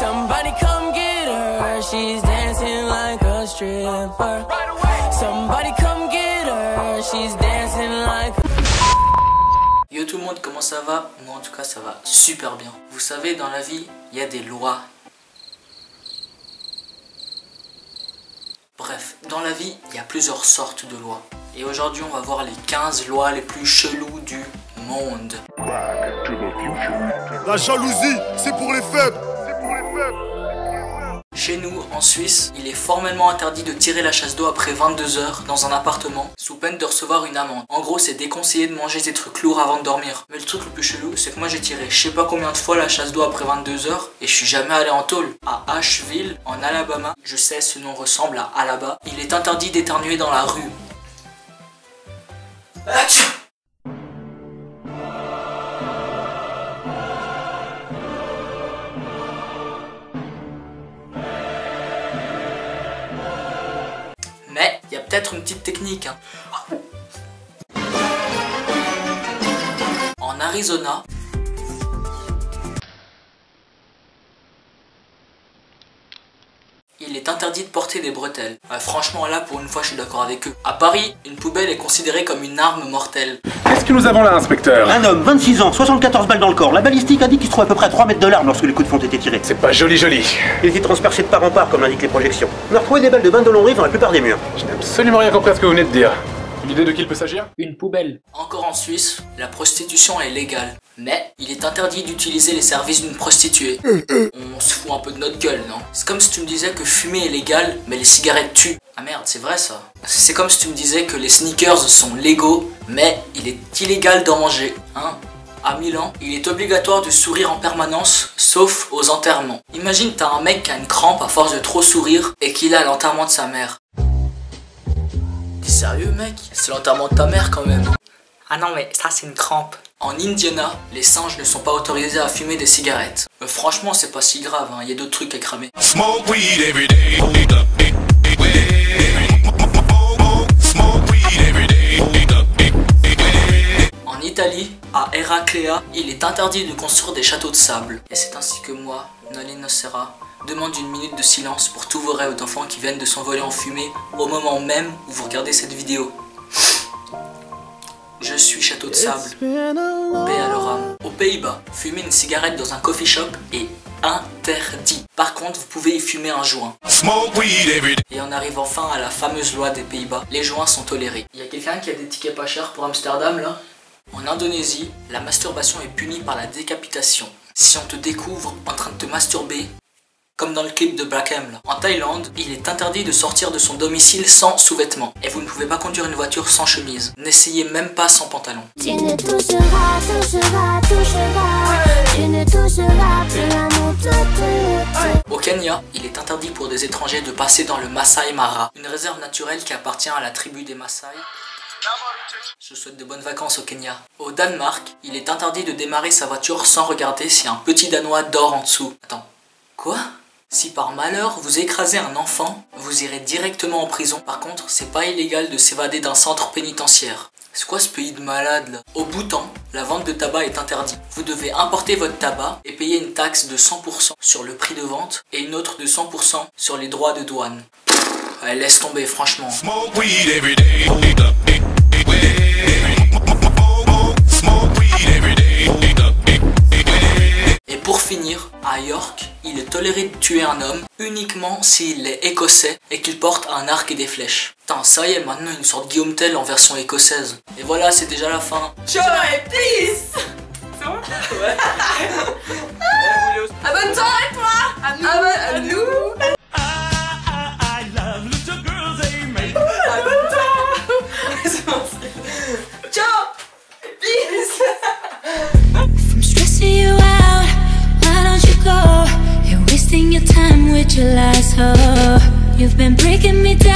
Somebody come get her, she's dancing like a stripper. Somebody come get her, she's dancing like. Yo tout le monde, comment ça va? Moi en tout cas ça va super bien. Vous savez, dans la vie, il y a des lois. Bref, dans la vie, il y a plusieurs sortes de lois. Et aujourd'hui, on va voir les 15 lois les plus cheloues du monde. La jalousie, c'est pour les faibles. Chez nous, en Suisse, il est formellement interdit de tirer la chasse d'eau après 22 h dans un appartement, sous peine de recevoir une amende. En gros, c'est déconseillé de manger des trucs lourds avant de dormir. Mais le truc le plus chelou, c'est que moi j'ai tiré je sais pas combien de fois la chasse d'eau après 22 h et je suis jamais allé en tôle. À Asheville, en Alabama, je sais ce nom ressemble à Alaba, il est interdit d'éternuer dans la rue. Achou! Mais il y a peut-être une petite technique. En Arizona, il est interdit de porter des bretelles. Franchement là, pour une fois, je suis d'accord avec eux. À Paris, une poubelle est considérée comme une arme mortelle. Qu'est-ce que nous avons là, inspecteur? Un homme, 26 ans, 74 balles dans le corps. La balistique a dit qu'il se trouve à peu près à 3 mètres de l'arme lorsque les coups de feu ont été tirés. C'est pas joli joli. Il était transpercé de part en part, comme l'indiquent les projections. On a retrouvé des balles de 20 de long rive dans la plupart des murs. Je n'ai absolument rien compris à ce que vous venez de dire. Une idée de qui il peut s'agir? Une poubelle. Encore en Suisse, la prostitution est légale. Mais il est interdit d'utiliser les services d'une prostituée. On se fout un peu de notre gueule, non? C'est comme si tu me disais que fumer est légal, mais les cigarettes tuent. Ah merde, c'est vrai ça. C'est comme si tu me disais que les sneakers sont légaux, mais il est illégal d'en manger, hein? À Milan, il est obligatoire de sourire en permanence, sauf aux enterrements. Imagine t'as un mec qui a une crampe à force de trop sourire et qu'il a l'enterrement de sa mère. T'es sérieux mec? C'est l'enterrement de ta mère quand même. Ah non mais ça c'est une crampe. En Indiana, les singes ne sont pas autorisés à fumer des cigarettes. Franchement c'est pas si grave, hein. Y a d'autres trucs à cramer. En Italie, à Eraclea, il est interdit de construire des châteaux de sable. Et c'est ainsi que moi, Nolin Nocera, demande une minute de silence pour tous vos rêves d'enfants qui viennent de s'envoler en fumée au moment même où vous regardez cette vidéo. Je suis château de sable. Paix à leur âme. Aux Pays-Bas, fumer une cigarette dans un coffee shop est interdit. Par contre, vous pouvez y fumer un joint. Et on arrive enfin à la fameuse loi des Pays-Bas. Les joints sont tolérés. Il y a quelqu'un qui a des tickets pas chers pour Amsterdam là? En Indonésie, la masturbation est punie par la décapitation. Si on te découvre en train de te masturber, comme dans le clip de Black M là. En Thaïlande, il est interdit de sortir de son domicile sans sous-vêtements. Et vous ne pouvez pas conduire une voiture sans chemise. N'essayez même pas sans pantalon. Tu ne toucheras, toucheras, toucheras. Tu ne toucheras plus l'amour de. Au Kenya, il est interdit pour des étrangers de passer dans le Masai Mara, une réserve naturelle qui appartient à la tribu des Maasai. Je souhaite de bonnes vacances au Kenya. Au Danemark, il est interdit de démarrer sa voiture sans regarder si un petit Danois dort en dessous. Attends, quoi? Si par malheur vous écrasez un enfant, vous irez directement en prison. Par contre, c'est pas illégal de s'évader d'un centre pénitentiaire. C'est quoi ce pays de malade là? Au Bhoutan, la vente de tabac est interdite. Vous devez importer votre tabac et payer une taxe de 100% sur le prix de vente et une autre de 100% sur les droits de douane. Ouais, laisse tomber franchement. Et pour finir, à York, il est toléré de tuer un homme uniquement s'il est écossais et qu'il porte un arc et des flèches. Putain, ça y est, maintenant une sorte Guillaume Tell en version écossaise. Et voilà, c'est déjà la fin. Ciao et peace. C'est bon? Ouais. Abonne-toi à toi. À nous. Abonne-toi. C'est bon. Ciao et peace. I'm stressing you out, why don't you go? You're wasting your time with your lies, oh. You've been breaking me down.